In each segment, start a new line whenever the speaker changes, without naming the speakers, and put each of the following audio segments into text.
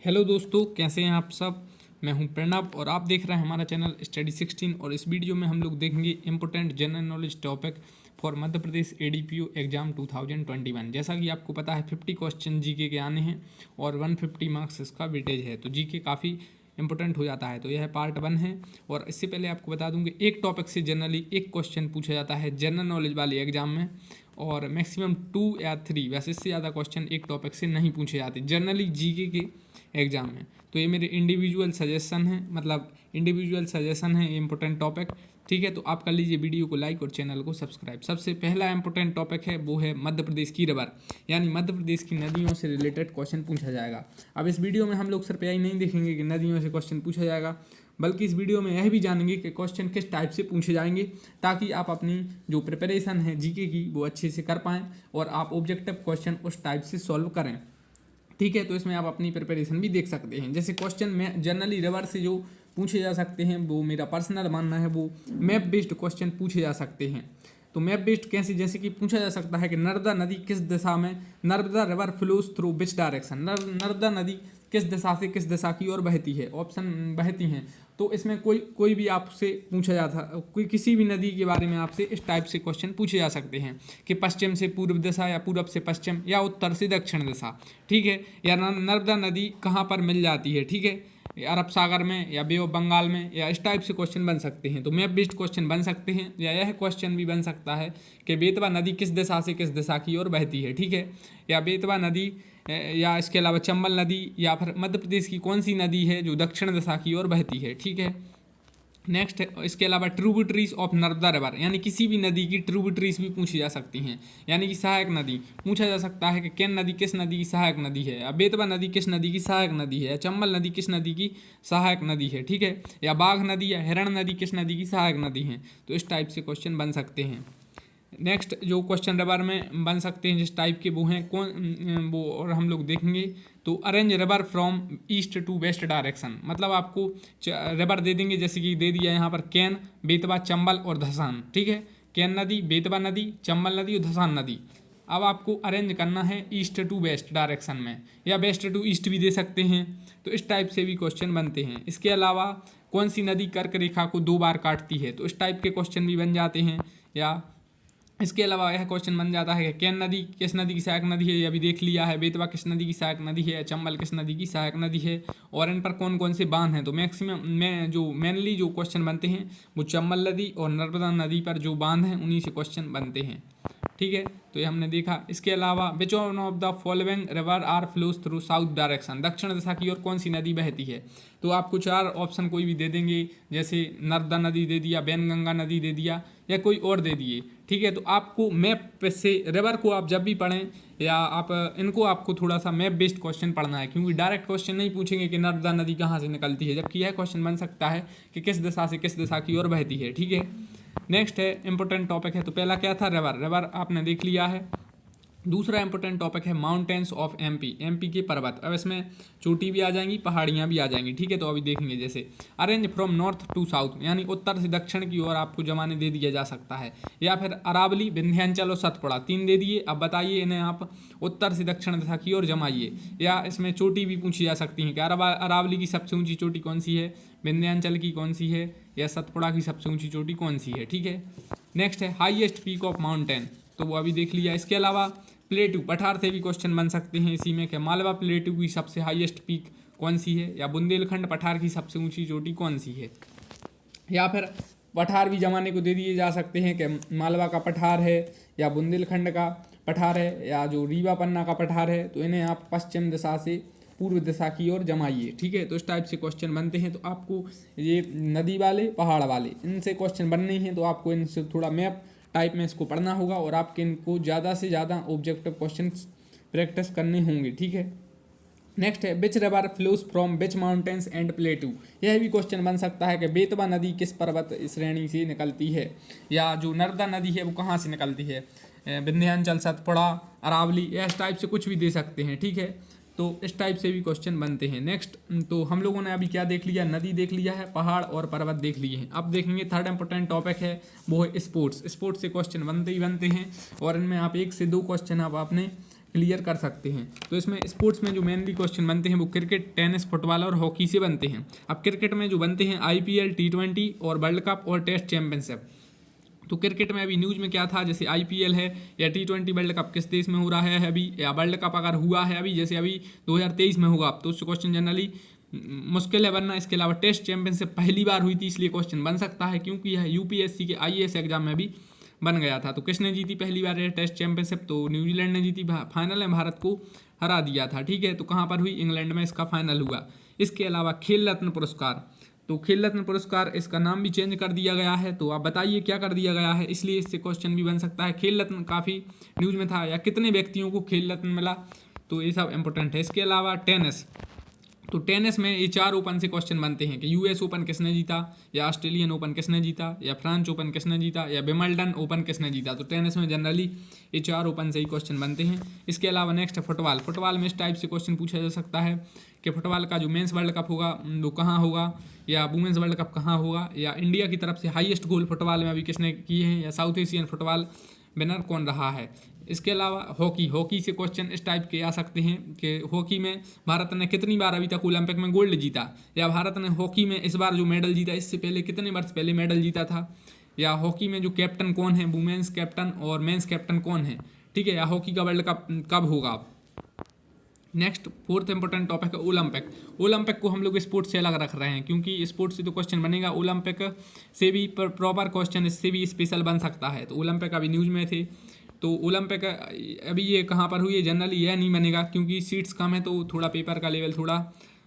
Hello दोस्तों, कैसे हैं आप सब। मैं हूं प्रणब और आप देख रहे हैं हमारा चैनल स्टडी 16। और इस वीडियो में हम लोग देखेंगे important general knowledge topic for Madhya Pradesh ADPO exam 2021। जैसा कि आपको पता है 50 क्वेश्चन जीके के आने हैं और 150 मार्क्स इसका वेटेज है, तो जीके काफ़ी इंपॉर्टेंट हो जाता है। तो यह पार्ट 1 है। और इससे पहले आपको बता दूं कि एक टॉपिक से जनरली एक क्वेश्चन पूछा जाता है जनरल नॉलेज वाले एग्जाम में, और मैक्सिमम 2 या 3, वैसे इससे ज़्यादा क्वेश्चन एक टॉपिक से नहीं पूछे जाते जनरली जीके के एग्जाम में। तो ये मेरे इंडिविजुअल सजेशन है, मतलब इंडिविजुअल सजेशन है इंपॉर्टेंट टॉपिक। ठीक है, तो आप कर लीजिए वीडियो को लाइक और चैनल को सब्सक्राइब। सबसे पहला इंपॉर्टेंट टॉपिक है वो है मध्य प्रदेश की रिवर, यानी मध्य प्रदेश की नदियों से रिलेटेड क्वेश्चन पूछा जाएगा। अब इस वीडियो में हम लोग सिर्फ यही नहीं देखेंगे कि नदियों से क्वेश्चन पूछा जाएगा, बल्कि इस वीडियो में यह भी जानेंगे कि क्वेश्चन किस टाइप से पूछे जाएंगे, ताकि आप अपनी जो प्रिपरेशन है जीके की वो अच्छे से कर पाएँ और आप ऑब्जेक्टिव क्वेश्चन उस टाइप से सॉल्व करें। ठीक है, तो इसमें आप अपनी प्रिपरेशन भी देख सकते हैं। जैसे क्वेश्चन में जनरली रिवर से जो पूछे जा सकते हैं, वो मेरा पर्सनल मानना है वो मैप बेस्ड क्वेश्चन पूछे जा सकते हैं। तो मैप बेस्ड कैसे, जैसे कि पूछा जा सकता है कि नर्मदा नदी किस दिशा में, Narmada river flows through which direction, Narmada नदी किस दिशा से किस दिशा की ओर बहती है, ऑप्शन बहती हैं। तो इसमें कोई भी आपसे पूछा जाता, कोई किसी भी नदी के बारे में आपसे इस टाइप से क्वेश्चन पूछे जा सकते हैं कि पश्चिम से पूर्व दिशा, या पूर्व से पश्चिम, या उत्तर से दक्षिण दिशा। ठीक है, या नर्मदा नदी कहाँ पर मिल जाती है। ठीक है, अरब सागर में या बे ऑफ बंगाल में, या इस टाइप से क्वेश्चन बन सकते हैं। तो मैप बेस्ड क्वेश्चन बन सकते हैं, या यह क्वेश्चन भी बन सकता है कि बेतवा नदी किस दिशा से किस दिशा की ओर बहती है। ठीक है, या बेतवा नदी, या इसके अलावा चंबल नदी, या फिर मध्य प्रदेश की कौन सी नदी है जो दक्षिण दिशा की ओर बहती है। ठीक है, नेक्स्ट है इसके अलावा ट्रिब्यूटरीज ऑफ नर्मदा रिवर, यानी किसी भी नदी की ट्रिब्यूटरीज भी पूछी जा सकती हैं, यानी कि सहायक नदी। पूछा जा सकता है कि केन नदी किस नदी की सहायक नदी है, या बेतवा नदी किस नदी की सहायक नदी है, या चंबल नदी किस नदी की सहायक नदी है। ठीक है, या बाघ नदी या हिरण नदी किस नदी की सहायक नदी है। तो इस टाइप से क्वेश्चन बन सकते हैं। नेक्स्ट जो क्वेश्चन रिवर में बन सकते हैं जिस टाइप के, वो हैं कौन वो, और हम लोग देखेंगे। तो arrange river from east to west direction, मतलब आपको रिवर दे देंगे, जैसे कि दे दिया यहाँ पर केन, बेतवा, चंबल और धसान। ठीक है, केन नदी, बेतवा नदी, चंबल नदी और धसान नदी। अब आपको अरेंज करना है ईस्ट टू वेस्ट डायरेक्शन में, या वेस्ट टू ईस्ट भी दे सकते हैं। तो इस टाइप से भी क्वेश्चन बनते हैं। इसके अलावा कौन सी नदी कर्क रेखा को 2 बार काटती है, तो इस टाइप के क्वेश्चन भी बन जाते हैं। या इसके अलावा यह क्वेश्चन बन जाता है कि केन नदी किस नदी की सहायक नदी है, ये अभी देख लिया है। बेतवा किस नदी की सहायक नदी है, चंबल किस नदी की सहायक नदी है, और इन पर कौन कौन से बांध हैं। तो मैक्सिमम में जो मेनली जो क्वेश्चन बनते हैं वो चंबल नदी और नर्मदा नदी पर जो बांध हैं उन्हीं से क्वेश्चन बनते हैं। ठीक है, तो ये हमने देखा। इसके अलावा which one of the following river are flows through south direction, दक्षिण दिशा की ओर कौन सी नदी बहती है। तो आपको 4 ऑप्शन कोई भी दे देंगे, जैसे नर्मदा नदी दे दिया, बैनगंगा नदी दे दिया, या कोई और दे दिए। ठीक है, तो आपको मैप से रिवर को आप जब भी पढ़ें, या आप इनको आपको थोड़ा सा मैप बेस्ड क्वेश्चन पढ़ना है, क्योंकि डायरेक्ट क्वेश्चन नहीं पूछेंगे कि नर्मदा नदी कहाँ से निकलती है, जबकि यह क्वेश्चन बन सकता है कि किस दिशा से किस दिशा की ओर बहती है। ठीक है, नेक्स्ट है इंपॉर्टेंट टॉपिक है। तो पहला क्या था, रिवर, रिवर आपने देख लिया है। दूसरा इंपॉर्टेंट टॉपिक है माउंटेन्स ऑफ एमपी, एमपी के पर्वत। अब इसमें चोटी भी आ जाएंगी, पहाड़ियाँ भी आ जाएंगी। ठीक है, तो अभी देखेंगे। जैसे arrange from north to south, यानी उत्तर से दक्षिण की ओर आपको जमाने दे दिया जा सकता है। या फिर अरावली, विंध्याचल और सतपुड़ा, 3 दे दिए। अब बताइए इन्हें आप उत्तर से दक्षिण दिशा की ओर जमाइए। या इसमें चोटी भी पूछी जा सकती है कि अरावली की सबसे ऊंची चोटी कौन सी है, विंध्याचल की कौन सी है, या सतपुड़ा की सबसे ऊंची चोटी कौन सी है। ठीक है, नेक्स्ट है हाईएस्ट पीक ऑफ माउंटेन, तो वो अभी देख लिया। इसके अलावा प्लेटू, पठार से भी क्वेश्चन बन सकते हैं इसी में, कि मालवा प्लेटू की सबसे हाईएस्ट पीक कौन सी है, या बुंदेलखंड पठार की सबसे ऊंची चोटी कौन सी है। या फिर पठार भी जमाने को दे दिए जा सकते हैं कि मालवा का पठार है, या बुंदेलखंड का पठार है, या जो रीवा पन्ना का पठार है। तो इन्हें आप पश्चिम दिशा से पूर्व दिशा की ओर जमाइए। ठीक है, तो इस टाइप से क्वेश्चन बनते हैं। तो आपको ये नदी वाले, पहाड़ वाले, इनसे क्वेश्चन बनने हैं, तो आपको इनसे थोड़ा मैप टाइप में इसको पढ़ना होगा, और आपके इनको ज़्यादा से ज़्यादा ऑब्जेक्टिव क्वेश्चन प्रैक्टिस करने होंगे। ठीक है, नेक्स्ट है which river flows from which mountains and प्लेटू, यह भी क्वेश्चन बन सकता है कि बेतवा नदी किस पर्वत श्रेणी से निकलती है, या जो नर्मदा नदी है वो कहाँ से निकलती है, विंध्याचल, सतपुड़ा, अरावली, इस टाइप से कुछ भी दे सकते हैं। ठीक है, तो इस टाइप से भी क्वेश्चन बनते हैं। नेक्स्ट, तो हम लोगों ने अभी क्या देख लिया, नदी देख लिया है, पहाड़ और पर्वत देख लिए हैं। अब देखेंगे थर्ड इंपॉर्टेंट टॉपिक है वो है स्पोर्ट्स। स्पोर्ट्स से क्वेश्चन बनते ही बनते हैं, और इनमें आप 1 से 2 क्वेश्चन आप अपने क्लियर कर सकते हैं। तो इसमें स्पोर्ट्स में जो मेनली क्वेश्चन बनते हैं वो क्रिकेट, टेनिस, फुटबॉल और हॉकी से बनते हैं। अब क्रिकेट में जो बनते हैं IPL, T20 और वर्ल्ड कप और टेस्ट चैंपियनशिप। तो क्रिकेट में अभी न्यूज़ में क्या था, जैसे IPL है या T20 वर्ल्ड कप किस देश में हो रहा है अभी, या वर्ल्ड कप अगर हुआ है अभी, जैसे अभी 2023 में होगा, तो उससे क्वेश्चन जनरली मुश्किल है बनना। इसके अलावा टेस्ट चैंपियनशिप पहली बार हुई थी, इसलिए क्वेश्चन बन सकता है, क्योंकि यह UPSC के IAS एग्जाम में भी बन गया था। तो किसने जीती पहली बार ये टेस्ट चैंपियनशिप, तो न्यूजीलैंड ने जीती। फाइनल में भारत को हरा दिया था, ठीक है। तो कहाँ पर हुई, इंग्लैंड में इसका फाइनल हुआ। इसके अलावा खेल रत्न पुरस्कार, तो खेल रत्न पुरस्कार इसका नाम भी चेंज कर दिया गया है। तो आप बताइए क्या कर दिया गया है, इसलिए इससे क्वेश्चन भी बन सकता है। खेल रत्न काफ़ी न्यूज़ में था, या कितने व्यक्तियों को खेल रत्न मिला, तो ये सब इंपॉर्टेंट है। इसके अलावा टेनिस, तो टेनिस में ये 4 ओपन से क्वेश्चन बनते हैं कि US ओपन किसने जीता, या ऑस्ट्रेलियन ओपन किसने जीता, या फ्रांस ओपन किसने जीता, या विंबलडन ओपन किसने जीता। तो टेनिस में जनरली ये 4 ओपन से ही क्वेश्चन बनते हैं। इसके अलावा नेक्स्ट है फुटबॉल। फुटबॉल में इस टाइप से क्वेश्चन पूछा जा सकता है कि फुटबॉल का जो मेंस वर्ल्ड कप होगा वो कहाँ होगा, या वुमेंस वर्ल्ड कप कहाँ होगा, या इंडिया की तरफ से हाईएस्ट गोल फुटबॉल में अभी किसने किए हैं, या साउथ एशियन फुटबॉल विनर कौन रहा है। इसके अलावा हॉकी से क्वेश्चन इस टाइप के आ सकते हैं कि हॉकी में भारत ने कितनी बार अभी तक ओलंपिक में गोल्ड जीता, या भारत ने हॉकी में इस बार जो मेडल जीता इससे पहले कितने वर्ष पहले मेडल जीता था, या हॉकी में जो कैप्टन कौन है, वुमेन्स कैप्टन और मेंस कैप्टन कौन है, ठीक है, या हॉकी का वर्ल्ड कप कब होगा। नेक्स्ट फोर्थ इंपॉर्टेंट टॉपिक है ओलंपिक। ओलंपिक को हम लोग स्पोर्ट्स से अलग रख रहे हैं, क्योंकि स्पोर्ट्स से तो क्वेश्चन बनेगा, ओलंपिक से भी प्रॉपर क्वेश्चन इससे भी स्पेशल बन सकता है। तो ओलंपिक अभी न्यूज़ में थे, तो ओलंपिक अभी ये कहाँ पर हुई है, जनरली यह नहीं बनेगा, क्योंकि सीट्स कम है, तो थोड़ा पेपर का लेवल थोड़ा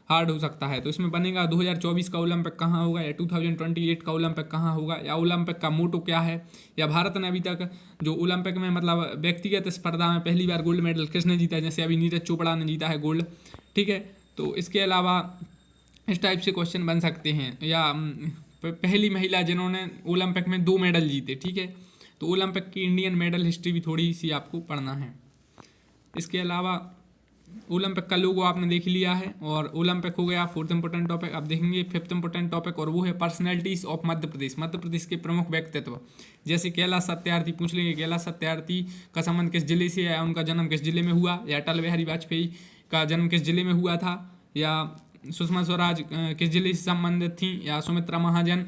हार्ड हो सकता है। तो इसमें बनेगा 2024 का ओलंपिक कहाँ होगा, या 2028 का ओलंपिक कहाँ होगा, या ओलंपिक का मोटो क्या है, या भारत ने अभी तक जो ओलंपिक में मतलब व्यक्तिगत स्पर्धा में पहली बार गोल्ड मेडल किसने जीता है, जैसे अभी नीरज चोपड़ा ने जीता है गोल्ड, ठीक है। तो इसके अलावा इस टाइप से क्वेश्चन बन सकते हैं, या पहली महिला जिन्होंने ओलंपिक में 2 मेडल जीते, ठीक है। तो ओलंपिक की इंडियन मेडल हिस्ट्री भी थोड़ी सी आपको पढ़ना है। इसके अलावा ओलंपिक का लोगो आपने देख लिया है, और ओलंपिक हो गया फोर्थ इंपॉर्टेंट टॉपिक। अब देखेंगे फिफ्थ इंपॉर्टेंट टॉपिक, और वो है पर्सनैलिटीज ऑफ मध्य प्रदेश। मध्य प्रदेश के प्रमुख व्यक्तित्व, जैसे कैलाश सत्यार्थी पूछ लेंगे, कैलाश सत्यार्थी का संबंध किस जिले से है, उनका जन्म किस जिले में हुआ, या अटल बिहारी वाजपेयी का जन्म किस जिले में हुआ था, या सुषमा स्वराज किस जिले से संबंधित थी, या सुमित्रा महाजन,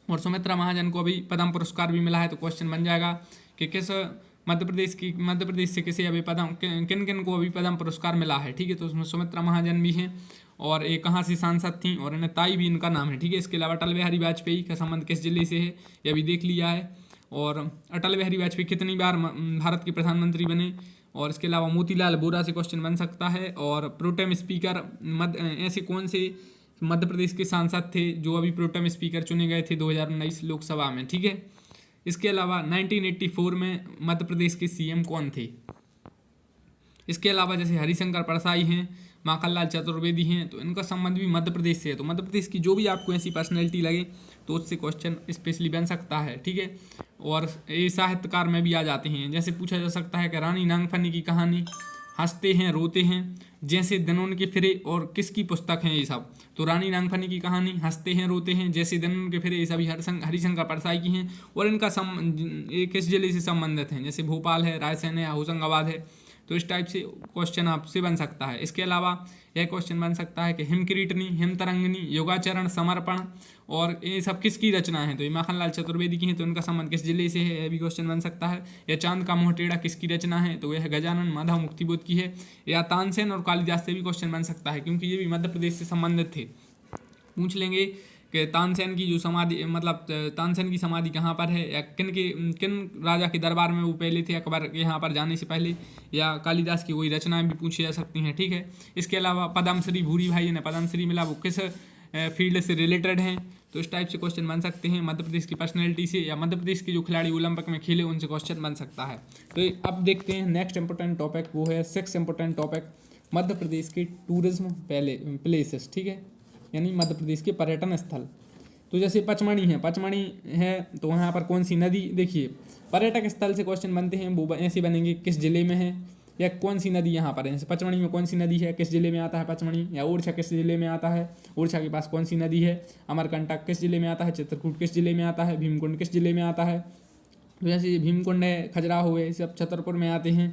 और सुमित्रा महाजन को अभी पद्म पुरस्कार भी मिला है। तो क्वेश्चन बन जाएगा कि किस मध्य प्रदेश से किसे अभी किन किन को अभी पद्म पुरस्कार मिला है, ठीक है। तो उसमें सुमित्रा महाजन भी हैं, और ये कहाँ से सांसद थी, और इन्हें ताई भी इनका नाम है, ठीक है। इसके अलावा अटल बिहारी वाजपेयी का संबंध किस जिले से है, ये अभी देख लिया है। और अटल बिहारी वाजपेयी कितनी बार भारत के प्रधानमंत्री बने, और इसके अलावा मोतीलाल वोरा से क्वेश्चन बन सकता है। और प्रोटेम स्पीकर ऐसे कौन से मध्य प्रदेश के सांसद थे जो अभी प्रोटेम स्पीकर चुने गए थे 2019 लोकसभा में, ठीक है। इसके अलावा 1984 में मध्य प्रदेश के CM कौन थे। इसके अलावा जैसे हरिशंकर परसाई हैं, माखनलाल चतुर्वेदी हैं, तो इनका संबंध भी मध्य प्रदेश से है। तो मध्य प्रदेश की जो भी आपको ऐसी पर्सनैलिटी लगे तो उससे क्वेश्चन स्पेशली बन सकता है, ठीक है। और ये साहित्यकार में भी आ जाते हैं, जैसे पूछा जा सकता है कि रानी नागफनी की कहानी, हंसते हैं रोते हैं, जैसे दिनों के फिरे, और किसकी पुस्तक है ये सब। तो रानी नागफनी की कहानी, हंसते हैं रोते हैं, जैसे दिनों के फिरे, ये सभी हरिशंकर परसाई की हैं। और इनका ये किस जिले से संबंधित हैं, जैसे भोपाल है, रायसेन है, होशंगाबाद है। तो इस टाइप से क्वेश्चन आपसे बन सकता है। इसके अलावा यह क्वेश्चन बन सकता है कि हिमकिरीटनी, हिमतरंगिनी, योगाचरण, समर्पण, और ये सब किसकी रचना है। तो ये माखनलाल चतुर्वेदी की हैं, तो इनका संबंध किस जिले से है, यह भी क्वेश्चन बन सकता है। या चांद का मुँह टेढ़ा किसकी रचना है, तो यह गजानन माधव मुक्तिबोध की है। या तानसेन और कालिदास से भी क्वेश्चन बन सकता है, क्योंकि ये भी मध्य प्रदेश से संबंधित थे। पूछ लेंगे कि तानसेन की जो समाधि, मतलब तानसेन की समाधि कहाँ पर है, या किन राजा के दरबार में वो पहले थे अकबर के यहाँ पर जाने से पहले, या कालिदास की कोई रचनाएं भी पूछी जा सकती हैं, ठीक है। इसके अलावा पद्मश्री भूरी भाई ने पद्मश्री मिला, वो किस फील्ड से रिलेटेड हैं। तो इस टाइप से क्वेश्चन बन सकते हैं मध्य प्रदेश की पर्सनैलिटी से, या मध्य प्रदेश के जो खिलाड़ी ओलंपिक में खेले उनसे क्वेश्चन बन सकता है। तो अब देखते हैं नेक्स्ट इंपॉर्टेंट टॉपिक, वो है six important topic, Madhya Pradesh के टूरिज्म प्लेसेस, ठीक है, यानी मध्य प्रदेश के पर्यटन स्थल। तो जैसे पचमढ़ी है, तो वहाँ पर कौन सी नदी, देखिए पर्यटक स्थल से क्वेश्चन बनते हैं, वो ऐसे बनेंगे किस जिले में है, या कौन सी नदी यहाँ पर है। जैसे पचमढ़ी में कौन सी नदी है, किस जिले में आता है पचमढ़ी, या ओरछा किस जिले में आता है, ओरछा के पास कौन सी नदी है, अमरकंटक किस जिले में आता है, चित्रकूट किस जिले में आता है, भीमकुंड किस जिले में आता है। तो जैसे भीमकुंड है, खजुराहो है, सब छतरपुर में आते हैं।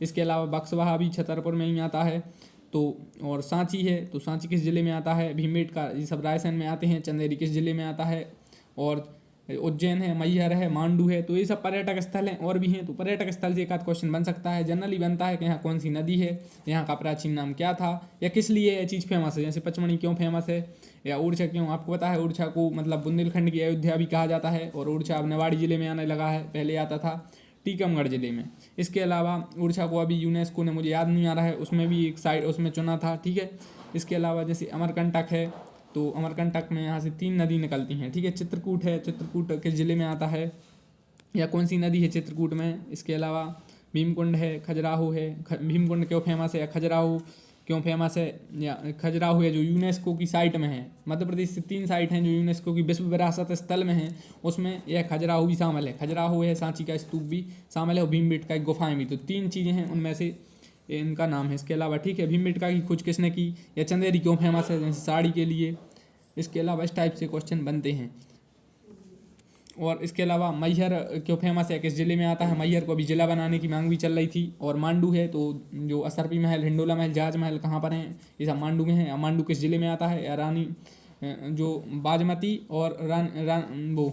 इसके अलावा बक्सवाहा भी छतरपुर में ही आता है। तो और सांची है, तो सांची किस ज़िले में आता है? भीमबेटका, ये सब रायसेन में आते हैं। चंदेरी किस ज़िले में आता है? और उज्जैन है, मैहर है, मांडू है। तो ये सब पर्यटक स्थल हैं और भी हैं। तो पर्यटक स्थल से एक आध क्वेश्चन बन सकता है। जनरली बनता है कि यहाँ कौन सी नदी है, यहाँ का प्राचीन नाम क्या था, या किस लिए ये चीज़ फेमस है। जैसे पचमढ़ी क्यों फेमस है, या ओरछा क्यों, आपको पता है ओरछा को मतलब बुंदेलखंड की अयोध्या भी कहा जाता है। और ओरछा अब निवाड़ी जिले में आने लगा है, पहले आता था टीकमगढ़ जिले में। इसके अलावा ओरछा को अभी यूनेस्को ने, मुझे याद नहीं आ रहा है, उसमें भी एक साइड उसमें चुना था, ठीक है। इसके अलावा जैसे अमरकंटक है, तो अमरकंटक में यहाँ से 3 नदी निकलती हैं, ठीक है। चित्रकूट है, चित्रकूट किस ज़िले में आता है, या कौन सी नदी है चित्रकूट में। इसके अलावा भीमकुंड है, खजुराहो है। भीमकुंड क्यों फेमस है, या खजुराहो क्यों फेमस है, या खजुराहो है जो यूनेस्को की साइट में है। मध्य प्रदेश से 3 साइट हैं जो यूनेस्को की विश्व विरासत स्थल में हैं, उसमें यह खजुराहो भी शामिल है। खजुराहो है, सांची का स्तूप भी शामिल है, और भीमबेटका की गुफाएं भी। तो 3 चीज़ें हैं, उनमें से इनका नाम है। इसके अलावा ठीक है, भीमबेटका की खोज किसने की, या चंदेरी क्यों फेमस है, जैसे साड़ी के लिए। इसके अलावा इस टाइप से क्वेश्चन बनते हैं। और इसके अलावा मैहर क्यों फेमस है, किस ज़िले में आता है। मैहर को अभी ज़िला बनाने की मांग भी चल रही थी। और मांडू है, तो जो असरपी महल, हिंडोला महल, जहाज महल कहाँ पर हैं, ये सब मांडू में है। मांडू किस ज़िले में आता है, या रानी जो बाजमती और वो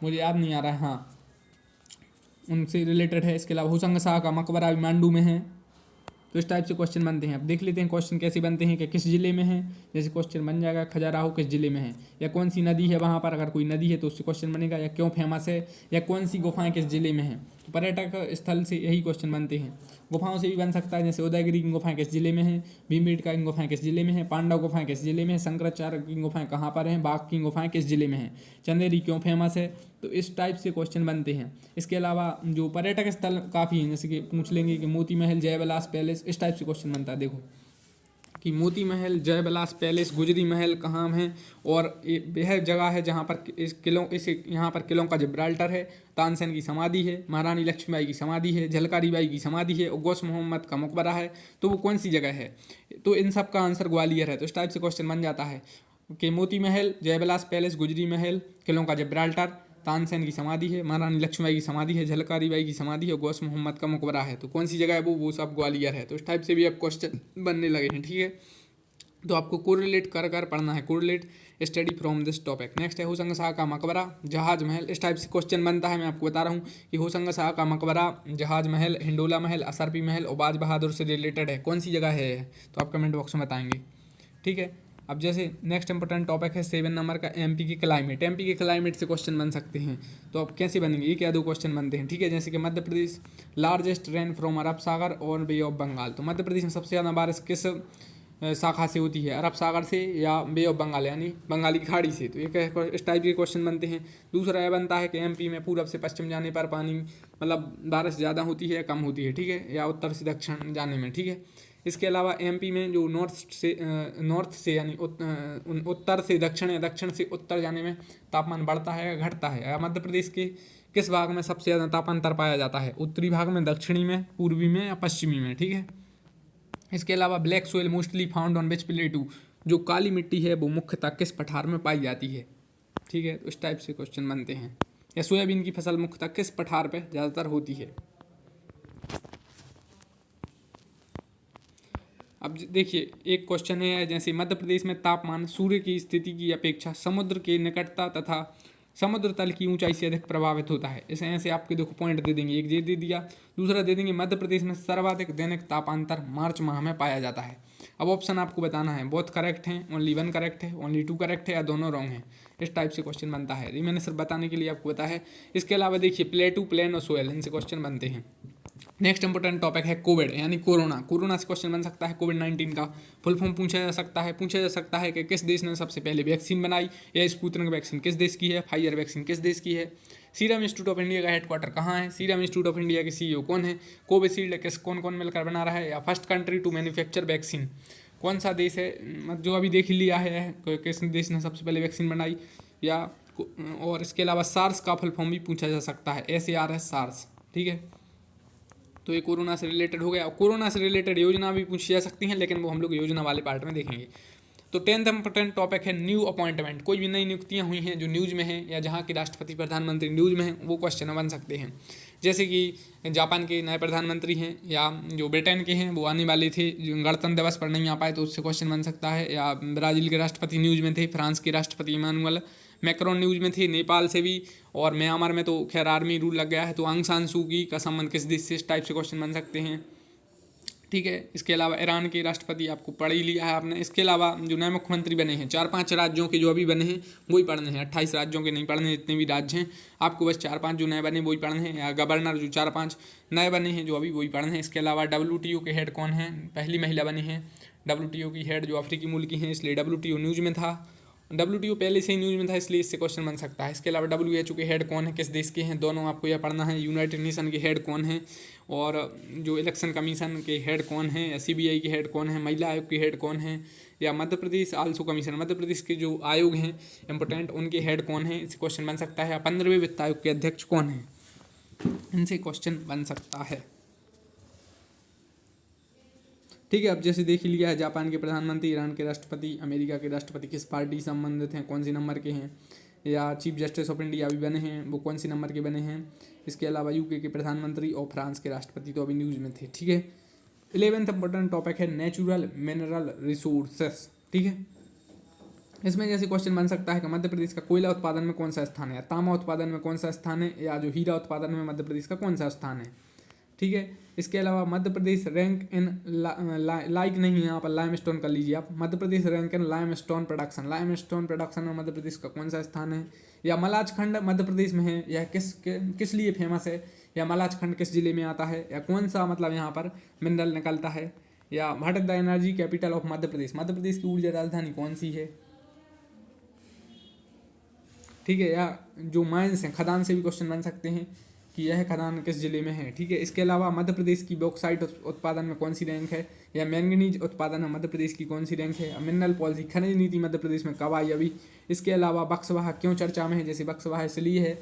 मुझे याद नहीं आ रहा है, हाँ, उनसे रिलेटेड है। इसके अलावा हुसंग शाह का मकबरा भी मांडू में है। तो इस टाइप से क्वेश्चन बनते हैं। अब देख लेते हैं क्वेश्चन कैसे बनते हैं कि किस ज़िले में है। जैसे क्वेश्चन बन जाएगा खजुराहो किस ज़िले में है, या कौन सी नदी है वहाँ पर, अगर कोई नदी है तो उससे क्वेश्चन बनेगा, या क्यों फेमस है, या कौन सी गुफाएं किस ज़िले में हैं। तो पर्यटक स्थल से यही क्वेश्चन बनते हैं। गुफाओं से भी बन सकता है, जैसे उदयगिरी की गुफाएं किस ज़िले में हैं, भीमबेटका की गुफाएं किस ज़िले में हैं, पांडव गुफाएं किस ज़िले में हैं, शंकराचार्य की गुफाएं कहाँ पर हैं, बाघ की गुफाएं किस ज़िले में हैं, चंदेरी क्यों फेमस है। तो इस टाइप से क्वेश्चन बनते हैं। इसके अलावा जो पर्यटक स्थल काफ़ी हैं, जैसे कि पूछ लेंगे कि मोती महल, जय विलास पैलेस, इस टाइप से क्वेश्चन बनता है। देखो कि मोती महल, जय विलास पैलेस, गुजरी महल कहाँ हैं, और यह जगह है जहाँ पर यहाँ पर किलों का जिब्राल्टर है, तानसेन की समाधि है, महारानी लक्ष्मीबाई की समाधि है, झलकारी बाई की समाधि है, और गौस मोहम्मद का मकबरा है। तो वो कौन सी जगह है, तो इन सब का आंसर ग्वालियर है। तो इस टाइप से क्वेश्चन बन जाता है कि मोती महल, जय विलास पैलेस, गुजरी महल, किलों का जिब्राल्टर, तानसेन की समाधि है, महारानी लक्ष्मीबाई की समाधि है, झलकारी बाई की समाधि है, गौस मोहम्मद का मकबरा है। तो कौन सी जगह है वो सब ग्वालियर है। तो इस टाइप से भी अब क्वेश्चन बनने लगे हैं, ठीक है। तो आपको कोरिलेट कर कर पढ़ना है, correlate study from this topic. Next है होशंग शाह का मकबरा, जहाज महल, इस टाइप से क्वेश्चन बनता है। मैं आपको बता रहा हूँ कि होशंग शाह का मकबरा, जहाज महल, हिंडोला महल, असरपी महल और बाज बहादुर से रिलेटेड है। कौन सी जगह है, तो आप कमेंट बॉक्स में बताएंगे, ठीक है। अब जैसे नेक्स्ट इंपॉर्टेंट टॉपिक है 7 नंबर का, एमपी की क्लाइमेट। एमपी के क्लाइमेट से क्वेश्चन बन सकते हैं। तो अब कैसे बनेंगे, ये क्या 2 क्वेश्चन बनते हैं, ठीक है। जैसे कि Madhya Pradesh largest rain from अरब सागर और बे ऑफ बंगाल। तो मध्य प्रदेश में सबसे ज़्यादा बारिश किस शाखा से होती है, अरब सागर से या बे ऑफ बंगाल यानी बंगाली की खाड़ी से। तो ये इस टाइप के क्वेश्चन बनते हैं। दूसरा यह बनता है कि एमपी में पूरब से पश्चिम जाने पर पानी मतलब बारिश ज़्यादा होती है या कम होती है, ठीक है, या उत्तर से दक्षिण जाने में, ठीक है। इसके अलावा एमपी में जो नॉर्थ से यानी उत्तर से दक्षिण या दक्षिण से उत्तर जाने में तापमान बढ़ता है या घटता है। या मध्य प्रदेश के किस भाग में सबसे ज़्यादा तापांतर पाया जाता है, उत्तरी भाग में, दक्षिणी में, पूर्वी में या पश्चिमी में, ठीक है। इसके अलावा black soil mostly found on which प्लेटू, जो काली मिट्टी है वो मुख्यतः किस पठार में पाई जाती है, ठीक है। तो इस टाइप से क्वेश्चन बनते हैं। या सोयाबीन की फसल मुख्यतः किस पठार पे ज़्यादातर होती है। अब देखिए एक क्वेश्चन है, जैसे मध्य प्रदेश में तापमान सूर्य की स्थिति की अपेक्षा समुद्र के निकटता तथा समुद्र तल की ऊंचाई से अधिक प्रभावित होता है। इसे ऐसे आपके देखो पॉइंट दे देंगे, एक ये दे दिया, दूसरा दे देंगे मध्य प्रदेश में सर्वाधिक दैनिक तापांतर मार्च माह में पाया जाता है। अब ऑप्शन आपको बताना है, बोथ करेक्ट हैं, ओनली 1 करेक्ट है, ओनली 2 करेक्ट है, या दोनों रॉन्ग हैं। इस टाइप से क्वेश्चन बनता है। ये मैंने सिर्फ बताने के लिए आपको बताया है। इसके अलावा देखिए प्लेटू, प्लेन और सोयल, इनसे क्वेश्चन बनते हैं। नेक्स्ट इंपोर्टेंट टॉपिक है कोविड यानी कोरोना। कोरोना से क्वेश्चन बन सकता है। कोविड-19 का फुल फॉर्म पूछा जा सकता है कि किस देश ने सबसे पहले वैक्सीन बनाई, या स्पुतनिक वैक्सीन किस देश की है, फाइजर वैक्सीन किस देश की है, सीरम इंस्टीट्यूट ऑफ इंडिया का हेडक्वार्टर कहाँ है, सीरम इंस्टीट्यूट ऑफ इंडिया के CEO कौन है, कोविशील्ड किस कौन कौन मिलकर बना रहा है, या first country to manufacture vaccine कौन सा देश है, जो अभी देख लिया है किस देश ने सबसे पहले वैक्सीन बनाई, या और इसके अलावा सार्स का फुल फॉर्म भी पूछा जा सकता है, SARS सार्स, ठीक है। तो ये कोरोना से रिलेटेड हो गया। और कोरोना से रिलेटेड योजना भी पूछी जा सकती हैं, लेकिन वो हम लोग योजना वाले पार्ट में देखेंगे। तो 10th इंपॉर्टेंट टॉपिक है न्यू अपॉइंटमेंट। कोई भी नई नियुक्तियां हुई हैं जो न्यूज़ में हैं या जहाँ के राष्ट्रपति प्रधानमंत्री न्यूज़ में हैं, वो क्वेश्चन बन सकते हैं। जैसे कि जापान के नए प्रधानमंत्री हैं, या जो ब्रिटेन के हैं वो आने वाले थे, जो गणतंत्र दिवस पर नहीं आ पाए तो उससे क्वेश्चन बन सकता है। या ब्राज़ील के राष्ट्रपति न्यूज़ में थे, फ्रांस के राष्ट्रपति इमानुएल मैक्रोन न्यूज़ में थे, नेपाल से भी, और म्यांमार में तो खैर आर्मी रूल लग गया है, तो आंग सान सू की का संबंध किस देश से, इस टाइप से क्वेश्चन बन सकते हैं। ठीक है, इसके अलावा ईरान के राष्ट्रपति आपको पढ़ ही लिया है आपने। इसके अलावा जो नए मुख्यमंत्री बने हैं 4-5 राज्यों के जो अभी बने हैं वही पढ़ने हैं, 28 राज्यों के नहीं पढ़ने हैं, जितने भी राज्य हैं आपको बस 4-5 जो नए बने वही पढ़ने हैं, या गवर्नर जो 4-5 नए बने हैं जो अभी वही पढ़ने हैं। इसके अलावा WTO के हेड कौन हैं, पहली महिला बनी हैं WTO की हेड, जो अफ्रीकी मुल्क की हैं, इसलिए WTO न्यूज़ में था। WTO पहले से ही न्यूज़ में था, इसलिए इससे क्वेश्चन बन सकता है। इसके अलावा WHO के हेड कौन है, किस देश के हैं, दोनों आपको यह पढ़ना है। यूनाइटेड नेशन के हेड कौन है, और जो इलेक्शन कमीशन के हेड कौन है, या CBI के हेड कौन है, महिला आयोग के हेड कौन है, या मध्य प्रदेश आल्सो कमीशन, मध्य प्रदेश के जो आयोग हैं इंपोर्टेंट उनके हेड कौन है, इससे क्वेश्चन बन सकता है। या 15वें वित्त आयोग के अध्यक्ष कौन है, इनसे क्वेश्चन बन सकता है। ठीक है, अब जैसे देख ही लिया है, जापान के प्रधानमंत्री, ईरान के राष्ट्रपति, अमेरिका के राष्ट्रपति किस पार्टी से संबंधित हैं, कौन सी नंबर के हैं, या चीफ जस्टिस ऑफ इंडिया अभी बने हैं वो कौन सी नंबर के बने हैं। इसके अलावा UK के प्रधानमंत्री और फ्रांस के राष्ट्रपति तो अभी न्यूज़ में थे। ठीक है, 11th इंपॉर्टेंट टॉपिक है नेचुरल मिनरल रिसोर्सेस। ठीक है, इसमें जैसे क्वेश्चन बन सकता है कि मध्य प्रदेश का कोयला उत्पादन में कौन सा स्थान है, या तांबा उत्पादन में कौन सा स्थान है, या जो हीरा उत्पादन में मध्य प्रदेश का कौन सा स्थान है। ठीक है, इसके अलावा मध्य प्रदेश रैंक इन लाइक नहीं है यहाँ पर, लाइमस्टोन कर लीजिए आप, Madhya Pradesh rank in limestone production, limestone production में मध्य प्रदेश का कौन सा स्थान है। या मलाज खंड मध्य प्रदेश में है, या किस लिए फेमस है, या मलाज खंड किस जिले में आता है, या कौन सा मतलब यहाँ पर मिनरल निकलता है। या what is the energy capital of Madhya Pradesh, Madhya Pradesh की ऊर्जा राजधानी कौन सी है। ठीक है, या जो माइंस हैं, खदान से भी क्वेश्चन बन सकते हैं कि यह खदान किस जिले में है। ठीक है, इसके अलावा मध्य प्रदेश की बॉक्साइट उत्पादन में कौन सी रैंक है, या मैंगनीज उत्पादन में मध्य प्रदेश की कौन सी रैंक है। मिनरल पॉलिसी, खनिज नीति मध्य प्रदेश में कब आई अभी। इसके अलावा बक्सवाहा क्यों चर्चा में है, जैसे बक्सवाहा इसलिए है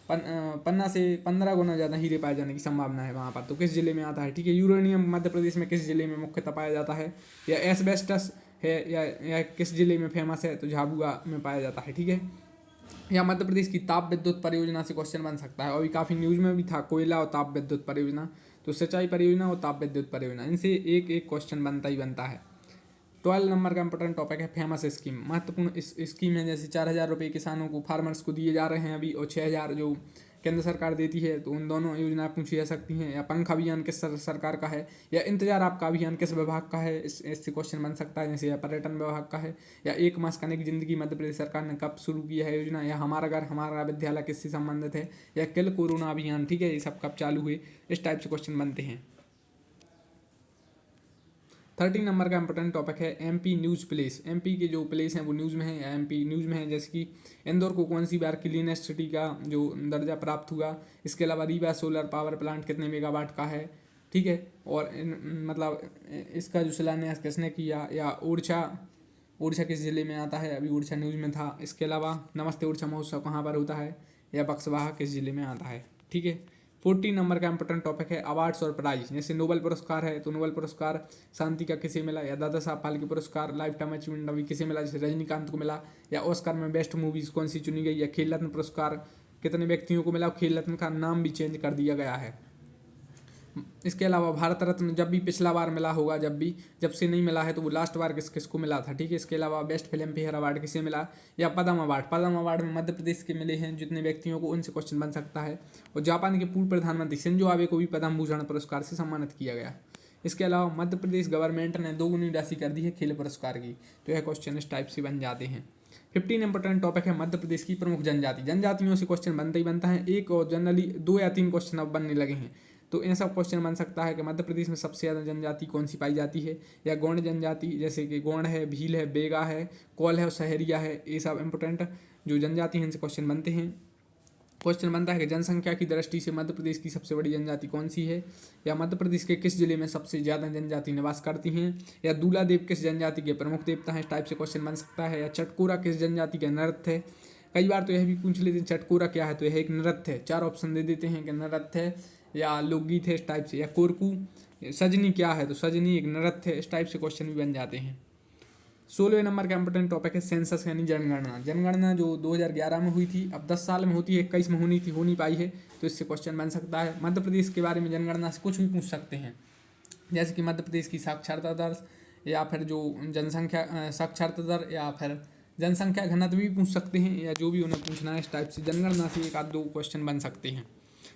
पन्ना से 15 गुना ज़्यादा हीरे पाए जाने की संभावना है वहाँ पर, तो किस जिले में आता है। ठीक है, यूरेनियम मध्य प्रदेश में किस जिले में मुख्यतः पाया जाता है। या एस्बेस्टस है, या किस जिले में फेमस है, तो झाबुआ में पाया जाता है। ठीक है, या मध्य प्रदेश की ताप विद्युत परियोजना से क्वेश्चन बन सकता है, अभी काफ़ी न्यूज़ में भी था, कोयला और ताप विद्युत परियोजना, तो सिंचाई परियोजना और ताप विद्युत परियोजना, इनसे एक एक क्वेश्चन बनता ही बनता है। 12 नंबर का इंपॉर्टेंट टॉपिक है फेमस स्कीम, महत्वपूर्ण इस स्कीम है, जैसे 4,000 रुपये किसानों को, फार्मर्स को दिए जा रहे हैं अभी, और 6,000 जो केंद्र सरकार देती है, तो उन दोनों योजना पूछी जा सकती हैं। या पंख अभियान किस सरकार का है, या इंतजार आपका अभियान किस विभाग का है, इससे क्वेश्चन बन सकता है। जैसे या पर्यटन विभाग का है। या 1 मास का की जिंदगी मध्य प्रदेश सरकार ने कब शुरू की है योजना। या हमारा घर हमारा विद्यालय किससे संबंधित है। या किल कोरोना अभियान, ठीक है, ये सब कब चालू हुए, इस टाइप से क्वेश्चन बनते हैं। 13 नंबर का इंपॉर्टेंट टॉपिक है MP न्यूज़ प्लेस, MP के जो प्लेस हैं वो न्यूज़ में है, या MP न्यूज़ में है। जैसे कि इंदौर को कौन सी बार क्लीनेस्ट सिटी का जो दर्जा प्राप्त हुआ। इसके अलावा रीवा सोलर पावर प्लांट कितने मेगावाट का है, ठीक है, और मतलब इसका जो शिलान्यास किसने किया। या ओरछा किस जिले में आता है, अभी ओरछा न्यूज़ में था। इसके अलावा नमस्ते ओरछा महोत्सव कहाँ पर होता है, या बक्सवाहा किस जिले में आता है। ठीक है, 14 नंबर का इंपॉर्टेंट टॉपिक है अवार्ड्स और प्राइज। जैसे नोबेल पुरस्कार है तो नोबेल पुरस्कार शांति का किसे मिला। या दादा साहब फाल्के पुरस्कार लाइफ टाइम अचीवमेंट अभी किसे मिला, जैसे रजनीकांत को मिला। या ऑस्कर में बेस्ट मूवीज़ कौन सी चुनी गई। या खेल रत्न पुरस्कार कितने व्यक्तियों को मिला, खेल रत्न का नाम भी चेंज कर दिया गया है। इसके अलावा भारत रत्न जब भी पिछला बार मिला होगा, जब से नहीं मिला है तो वो लास्ट बार किसको मिला था। ठीक है, इसके अलावा बेस्ट फिल्म फेयर अवार्ड किसे मिला। या पद्म अवार्ड में मध्य प्रदेश के मिले हैं जितने व्यक्तियों को, उनसे क्वेश्चन बन सकता है। और जापान के पूर्व प्रधानमंत्री शिंजो आबे को भी पद्म भूषण पुरस्कार से सम्मानित किया गया। इसके अलावा मध्य प्रदेश गवर्नमेंट ने 2 गुनी राशि कर दी है खेल पुरस्कार की, तो यह क्वेश्चन इस टाइप से बन जाते हैं। 15 इंपॉर्टेंट टॉपिक है मध्य प्रदेश की प्रमुख जनजातियों से क्वेश्चन बनता ही बनता है। एक और जनरली 2 या 3 क्वेश्चन अब बनने लगे हैं, तो इन सब क्वेश्चन बन सकता है कि मध्य प्रदेश में सबसे ज़्यादा जनजाति कौन सी पाई जाती है। या गौंड जनजाति, जैसे कि गौंड है, भील है, बेगा है, कौल है और सहरिया है, ये सब इंपॉर्टेंट जो जनजाति हैं इनसे क्वेश्चन बनते हैं। क्वेश्चन बनता है कि जनसंख्या की दृष्टि से मध्य प्रदेश की सबसे बड़ी जनजाति कौन सी है। या मध्य प्रदेश के किस जिले में सबसे ज़्यादा जनजाति निवास करती हैं। या दूल्हा देव किस जनजाति के प्रमुख देवता हैं, इस टाइप से क्वेश्चन बन सकता है। या चटकोरा किस जनजाति का नृत्य है। कई बार तो यह भी पूछ लेते हैं चटकोरा क्या है, तो यह एक नृत्य है। 4 ऑप्शन दे देते हैं कि नृत्य है या लोकगीत है, इस टाइप से। या कोरकू सजनी क्या है, तो सजनी एक नृत्य है, इस टाइप से क्वेश्चन भी बन जाते हैं। 16वें नंबर का इंपॉर्टेंट टॉपिक है सेंसस यानी जनगणना। जनगणना जो 2011 में हुई थी, अब 10 साल में होती है, 21 में हो नहीं पाई है, तो इससे क्वेश्चन बन सकता है। मध्य प्रदेश के बारे में जनगणना से कुछ भी पूछ सकते हैं, जैसे कि मध्य प्रदेश की साक्षरता दर, या फिर जो जनसंख्या साक्षरता दर, या फिर जनसंख्या घनत्व भी पूछ सकते हैं, या जो भी उन्हें पूछना है इस टाइप से जनगणना से एक आध दो क्वेश्चन बन सकते हैं।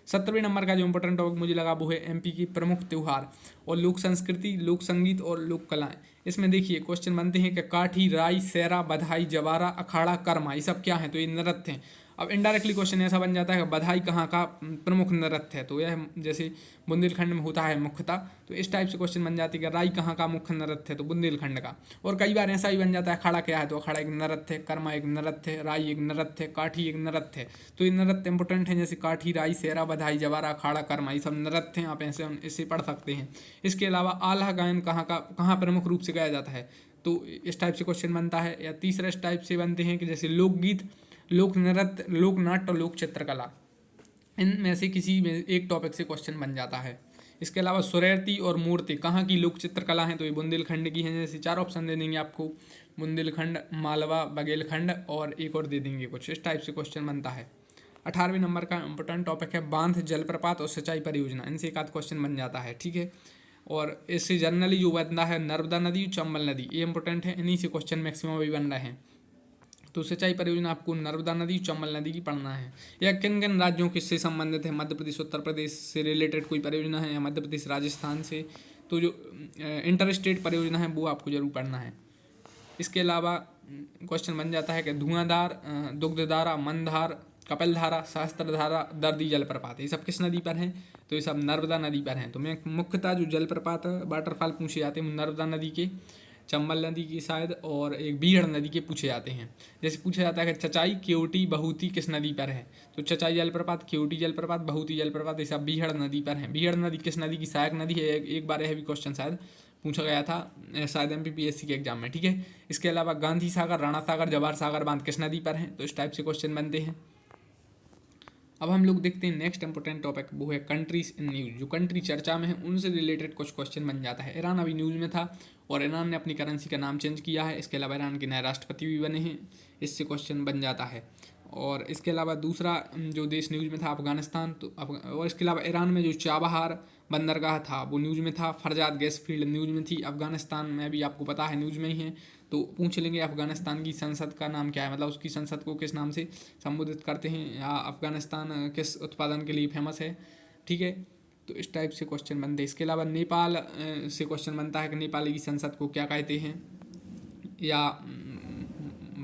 17वें नंबर का जो इंपॉर्टेंट टॉपिक मुझे लगा वो है एमपी की प्रमुख त्यौहार और लोक संस्कृति, लोक संगीत और लोक कलाएं। इसमें देखिए क्वेश्चन बनते हैं कि काठी, राई, सेरा, बधाई, जवारा, अखाड़ा, कर्मा, ये सब क्या है, तो ये नृत्य हैं। अब इनडायरेक्टली क्वेश्चन ऐसा बन जाता है कि बधाई कहाँ का प्रमुख नृत्य है, तो यह जैसे बुंदेलखंड में होता है मुख्यतः, तो इस टाइप से क्वेश्चन बन जाती है कि राई कहाँ का मुख्य नृत्य है, तो बुंदेलखंड का। और कई बार ऐसा ही बन जाता है अखाड़ा क्या है, तो अखाड़ा एक नृत्य है, कर्मा एक नृत्य है, राई एक नृत्य है, काठी एक नृत्य है। तो ये नृत्य इंपॉर्टेंट है, जैसे काठी, राई, सेरा, बधाई, जवारा, अखाड़ा, कर्मा, ये सब नृत्य हैं, आप ऐसे इसे पढ़ सकते हैं। इसके अलावा आल्हा गायन कहाँ प्रमुख रूप से गाया जाता है, तो इस टाइप से क्वेश्चन बनता है। या तीसरा इस टाइप से बनते हैं कि जैसे लोकगीत, लोक नृत्य, लोक नाट्य और लोक चित्रकला, इनमें से किसी में एक टॉपिक से क्वेश्चन बन जाता है। इसके अलावा सुरैती और मूर्ति कहाँ की लोक चित्रकला हैं, तो ये बुंदेलखंड की हैं। जैसे 4 ऑप्शन दे देंगे आपको, बुंदेलखंड, मालवा, बघेलखंड और एक और दे देंगे कुछ, इस टाइप से क्वेश्चन बनता है। 18वें नंबर का इंपॉर्टेंट टॉपिक है बांध, जलप्रपात और सिंचाई परियोजना, इनसे एक आध क्वेश्चन बन जाता है, ठीक है। और इससे जनरली जो बनता है नर्मदा नदी, चंबल नदी, ये इंपॉर्टेंट है, इन्हीं से क्वेश्चन मैक्सिमम भी बन रहे हैं। तो सिंचाई परियोजना आपको नर्मदा नदी, चंबल नदी की पढ़ना है। या किन किन राज्यों किससे संबंधित है, मध्य प्रदेश, उत्तर प्रदेश से रिलेटेड कोई परियोजना है, या मध्य प्रदेश राजस्थान से, तो जो इंटर स्टेट परियोजना है वो आपको जरूर पढ़ना है। इसके अलावा क्वेश्चन बन जाता है कि धुआंधार, दुग्धधारा, मंदार, कपिलधारा, सहस्त्रधारा, दर्दी जलप्रपात, ये सब किस नदी पर हैं, तो ये सब नर्मदा नदी पर हैं। तो मैं मुख्यतः जो जलप्रपात वाटरफॉल पूछे जाते हैं नर्मदा नदी के, चंबल नदी की शायद, और एक बीहड़ नदी के पूछे जाते हैं। जैसे पूछा जाता है कि चचाई, केवटी, बहुती किस नदी पर है, तो चचाई जलप्रपात, केवटी जलप्रपात, बहुती जलप्रपात, ये सब बीहड़ नदी पर हैं। बीहड़ नदी किस नदी की सहायक नदी है, एक बार यह भी क्वेश्चन शायद पूछा गया था शायद MPPSC के एग्जाम में, ठीक है। इसके अलावा गांधी सागर, राणा सागर, जवाहर सागर बांध किस नदी पर हैं, तो इस टाइप से क्वेश्चन बनते हैं। अब हम लोग देखते हैं नेक्स्ट इंपॉर्टेंट टॉपिक, वो है कंट्रीज इन न्यूज़। जो कंट्री चर्चा में है उनसे रिलेटेड कुछ क्वेश्चन बन जाता है। ईरान अभी न्यूज़ में था और ईरान ने अपनी करेंसी का नाम चेंज किया है। इसके अलावा ईरान के नए राष्ट्रपति भी बने हैं, इससे क्वेश्चन बन जाता है। और इसके अलावा दूसरा जो देश न्यूज़ में था अफगानिस्तान, तो और इसके अलावा ईरान में जो चाबहार बंदरगाह था वो न्यूज़ में था। फरजाद गैस फील्ड न्यूज़ में थी। अफगानिस्तान में भी आपको पता है न्यूज़ में ही है। तो पूछ लेंगे अफगानिस्तान की संसद का नाम क्या है, मतलब उसकी संसद को किस नाम से संबोधित करते हैं, या अफगानिस्तान किस उत्पादन के लिए फेमस है, ठीक है। तो इस टाइप से क्वेश्चन बनते हैं। इसके अलावा नेपाल से क्वेश्चन बनता है कि नेपाल की संसद को क्या कहते हैं, या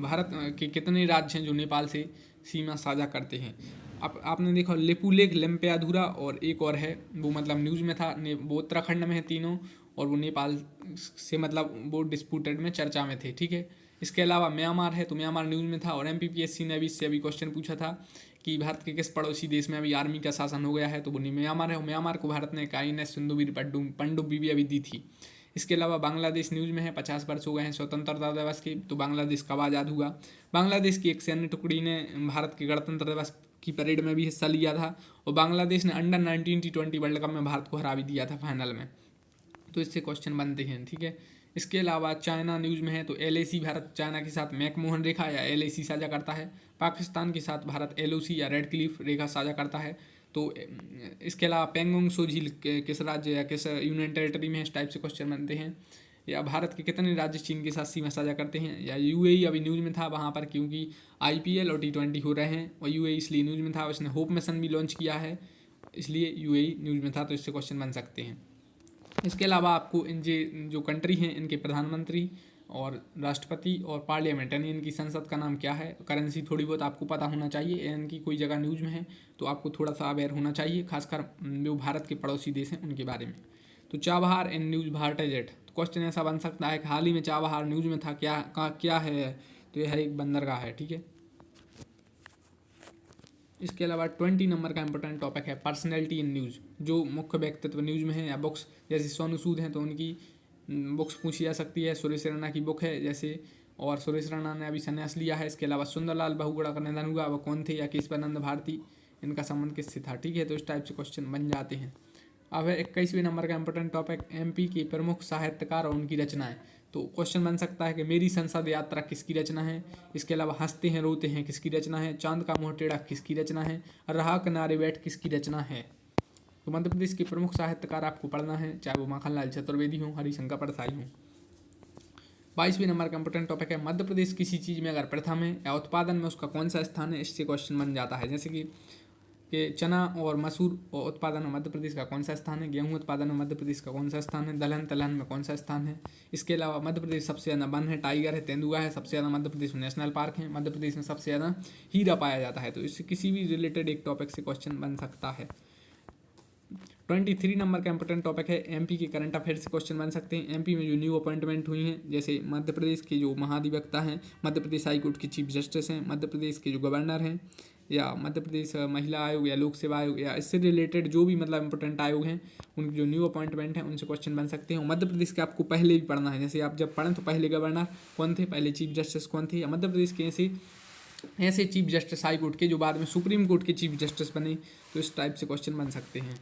भारत के कितने राज्य हैं जो नेपाल से सीमा साझा करते हैं। अब आपने देखा लिपुलेख, लिम्पियाधुरा और एक और है, वो मतलब न्यूज़ में था, वो उत्तराखंड में है तीनों, और वो नेपाल से मतलब वो डिस्प्यूटेड में चर्चा में थे, ठीक है। इसके अलावा म्यांमार है, तो म्यांमार न्यूज़ में था, और MPPSC ने भी इससे अभी क्वेश्चन पूछा था कि भारत के किस पड़ोसी देश में अभी आर्मी का शासन हो गया है, तो वो म्यांमार है। और म्यांमार को भारत ने INS सिंधुवीर पनडुब्बी भी अभी दी थी। इसके अलावा बांग्लादेश न्यूज़ में है, 50 वर्ष हो गए हैं स्वतंत्रता दिवस के, तो बांग्लादेश कब आज़ाद हुआ। बांग्लादेश की एक सैन्य टुकड़ी ने भारत के गणतंत्र दिवस की परेड में भी हिस्सा लिया था, और बांग्लादेश ने अंडर 19 T20 वर्ल्ड कप में भारत को हरा भी दिया था फाइनल में। तो इससे क्वेश्चन बनते हैं, ठीक है। इसके अलावा चाइना न्यूज़ में है, तो LAC भारत चाइना के साथ मैकमोहन रेखा या LAC साझा करता है। पाकिस्तान के साथ भारत LOC या रेड क्लिफ रेखा साझा करता है। तो इसके अलावा पेंगोंग सो झील किस राज्य या किस यूनियन टेरिटरी में, इस टाइप से क्वेश्चन बनते हैं। या भारत के कितने राज्य चीन के साथ सीमा साझा करते हैं। या UAE अभी न्यूज़ में था वहाँ पर, क्योंकि IPL और T20 हो रहे हैं, और UAE इसलिए न्यूज़ में था। उसने होप मिशन भी लॉन्च किया है, इसलिए UAE न्यूज़ में था, तो इससे क्वेश्चन बन सकते हैं। इसके अलावा आपको इन जो कंट्री हैं इनके प्रधानमंत्री और राष्ट्रपति और पार्लियामेंट यानी इनकी संसद का नाम क्या है, करेंसी थोड़ी बहुत आपको पता होना चाहिए। इनकी कोई जगह न्यूज़ में है तो आपको थोड़ा सा अवेयर होना चाहिए, खासकर जो भारत के पड़ोसी देश हैं उनके बारे में। तो Chabahar in news Bharat jet, तो क्वेश्चन ऐसा बन सकता है कि हाल ही में चाबहार न्यूज़ में था, क्या है, तो यह एक बंदरगाह है, ठीक है। इसके अलावा 20 नंबर का इंपॉर्टेंट टॉपिक है पर्सनैलिटी इन न्यूज़। जो मुख्य व्यक्तित्व न्यूज़ में है, या बुक्स जैसे सोनू सूद हैं तो उनकी बुक्स पूछी जा सकती है। सुरेश रैना की बुक है जैसे, और सुरेश रैना ने अभी संन्यास लिया है। इसके अलावा सुंदरलाल बहुगुणा का निधन हुआ, वह कौन थे, या केशवानंद भारती, इनका संबंध किससे था, ठीक है। तो इस टाइप से क्वेश्चन बन जाते हैं। अब है 21वें नंबर का इंपॉर्टेंट टॉपिक MP के प्रमुख साहित्यकार और उनकी रचनाएं। तो क्वेश्चन बन सकता है कि मेरी संसद यात्रा किसकी रचना है। इसके अलावा हंसते हैं रोते हैं किसकी रचना है। चांद का मुंह टेढ़ा किसकी रचना है। रहा किनारे बैठ किसकी रचना है। तो मध्य प्रदेश के प्रमुख साहित्यकार आपको पढ़ना है, चाहे वो माखनलाल चतुर्वेदी हो, हरिशंकर परसाई हो। 22वें नंबर का इंपोर्टेंट टॉपिक है मध्य प्रदेश किसी चीज़ में अगर प्रथम है या उत्पादन में उसका कौन सा स्थान है। इससे क्वेश्चन बन जाता है, जैसे कि चना और मसूर और उत्पादन में मध्य प्रदेश का कौन सा स्थान है। गेहूं उत्पादन में मध्य प्रदेश का कौन सा स्थान है। दलहन तिलहन में कौन सा स्थान है। इसके अलावा मध्य प्रदेश सबसे ज़्यादा वन है, टाइगर है, तेंदुआ है। सबसे ज़्यादा मध्य प्रदेश में नेशनल पार्क है। मध्य प्रदेश में सबसे ज़्यादा हीरा पाया जाता है। तो इससे किसी भी रिलेटेड एक टॉपिक से क्वेश्चन बन सकता है। 23 नंबर का इंपोर्टेंट टॉपिक है एमपी के करंट अफेयर से क्वेश्चन बन सकते हैं। एमपी में जो न्यू अपॉइंटमेंट हुई हैं, जैसे मध्य प्रदेश के जो महाधिवक्ता हैं, मध्य प्रदेश हाई कोर्ट के चीफ जस्टिस हैं, मध्य प्रदेश के जो गवर्नर हैं, या मध्य प्रदेश महिला आयोग या लोक सेवा आयोग या इससे रिलेटेड जो भी मतलब इंपोर्टेंट आयोग हैं, उनकी जो न्यू अपॉइंटमेंट है उनसे क्वेश्चन बन सकते हैं। मध्य प्रदेश के आपको पहले भी पढ़ना है, जैसे आप जब पढ़ें तो पहले गवर्नर कौन थे, पहले चीफ जस्टिस कौन थे, या मध्य प्रदेश के ऐसे चीफ जस्टिस हाई कोर्ट के जो बाद में सुप्रीम कोर्ट के चीफ जस्टिस बने। तो इस टाइप से क्वेश्चन बन सकते हैं।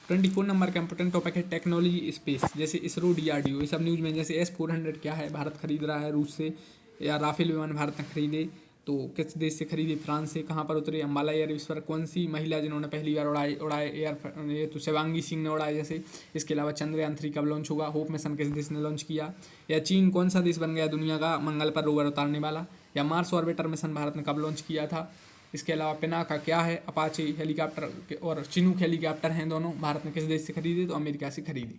24 नंबर का इंपोर्टेंट टॉपिक है टेक्नोलॉजी स्पेस, जैसे इसरो, डीआरडीओ, ये सब न्यूज़ में। जैसे S-400 क्या है, भारत खरीद रहा है रूस से। या राफेल विमान भारत ने खरीदे तो किस देश से खरीदे, फ्रांस से। कहाँ पर उतरे, अम्बाला एयर बेस पर। कौन सी महिला जिन्होंने पहली बार उड़ाए एयर, ये तो शिवांगी सिंह ने उड़ाए जैसे। इसके अलावा चंद्रयान 3 कब लॉन्च होगा, होप मिशन किस देश ने लॉन्च किया। या चीन कौन सा देश बन गया दुनिया का मंगल पर रोवर उतारने वाला। या मार्स ऑर्बिटर मिशन भारत ने कब लॉन्च किया था। इसके अलावा पिनाका क्या है, अपाचे हेलीकॉप्टर और चिनूक हेलीकॉप्टर हैं दोनों, भारत ने किस देश से खरीदे, तो अमेरिका से खरीदे।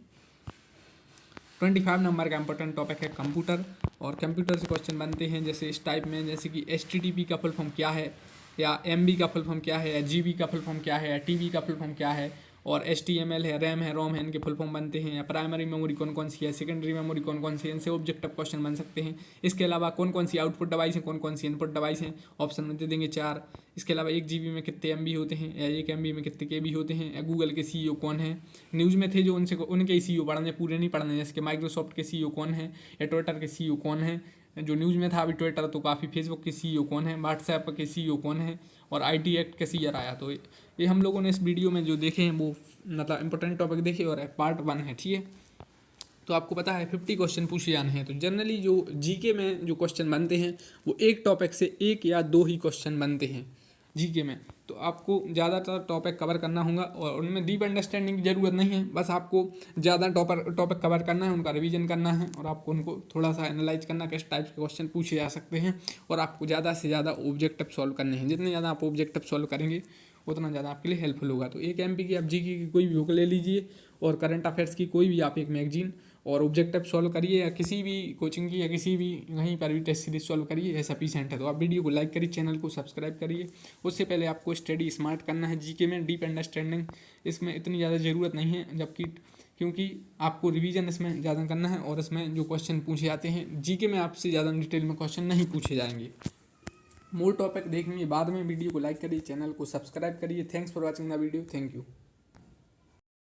25 नंबर का इंपॉर्टेंट टॉपिक है कंप्यूटर, और कंप्यूटर से क्वेश्चन बनते हैं जैसे इस टाइप में, जैसे कि HTTP का फुल फॉर्म क्या है, या MB का फुल फॉर्म क्या है, या GB का फुल फॉर्म क्या है, या TB का फुल फॉर्म क्या है, और HTML है, रैम है, रोम है, इनके फुल फॉर्म बनते हैं। या प्राइमरी मेमोरी कौन कौन सी है, सेकेंडरी मेमोरी कौन कौन सी है, इनसे ऑब्जेक्टिव क्वेश्चन बन सकते हैं। इसके अलावा कौन कौन सी आउटपुट डिवाइस हैं, कौन कौन सी इनपुट डिवाइस हैं, ऑप्शन में दे देंगे 4। इसके अलावा 1 GB में कितने MB होते हैं, या 1 MB में कितने KB होते हैं। या गूगल के CEO कौन है, न्यूज़ में थे जो उनसे उनके ही CEO पढ़ने, पूरे नहीं पढ़ने। जैसे कि माइक्रोसॉफ्ट के CEO कौन है, या ट्विटर के CEO कौन है, जो न्यूज़ में था अभी ट्विटर तो काफ़ी। फेसबुक के CEO कौन है, व्हाट्सएप के CEO कौन है, और IT एक्ट कैसे ईयर आया। तो ये हम लोगों ने इस वीडियो में जो देखे हैं वो मतलब इंपॉर्टेंट टॉपिक देखे, और पार्ट 1 है, ठीक है। तो आपको पता है 50 क्वेश्चन पूछे जाने हैं। तो जनरली जो जीके में जो क्वेश्चन बनते हैं वो एक टॉपिक से 1 या 2 ही क्वेश्चन बनते हैं जीके में। तो आपको ज़्यादातर टॉपिक कवर करना होगा, और उनमें डीप अंडरस्टैंडिंग की ज़रूरत नहीं है। बस आपको ज़्यादा टॉपिक कवर करना है, उनका रिवीजन करना है, और आपको उनको थोड़ा सा एनालाइज करना किस टाइप के क्वेश्चन पूछे जा सकते हैं। और आपको ज़्यादा से ज़्यादा ऑब्जेक्टिव सॉल्व करने हैं। जितने ज़्यादा आप ऑब्जेक्टिव सॉल्व करेंगे उतना ज़्यादा आपके लिए हेल्पफुल होगा। तो एक MP की आप जीके की कोई भी बुक ले लीजिए, और करंट अफेयर्स की कोई भी आप एक मैगजीन, और ऑब्जेक्टिव सॉल्व करिए, या किसी भी कोचिंग की या किसी भी कहीं पर भी टेस्ट सीरीज सॉल्व करिए, ये सफिशिएंट है। तो आप वीडियो को लाइक करिए, चैनल को सब्सक्राइब करिए। उससे पहले आपको स्टडी स्मार्ट करना है। जीके में डीप अंडरस्टैंडिंग इसमें इतनी ज़्यादा ज़रूरत नहीं है, जबकि क्योंकि आपको रिवीजन इसमें ज़्यादा करना है, और इसमें जो क्वेश्चन पूछे जाते हैं जीके में आपसे ज़्यादा डिटेल में क्वेश्चन नहीं पूछे जाएंगे। मोर टॉपिक देखेंगे बाद में। वीडियो को लाइक करिए, चैनल को सब्सक्राइब करिए। Thanks for watching the video, thank you.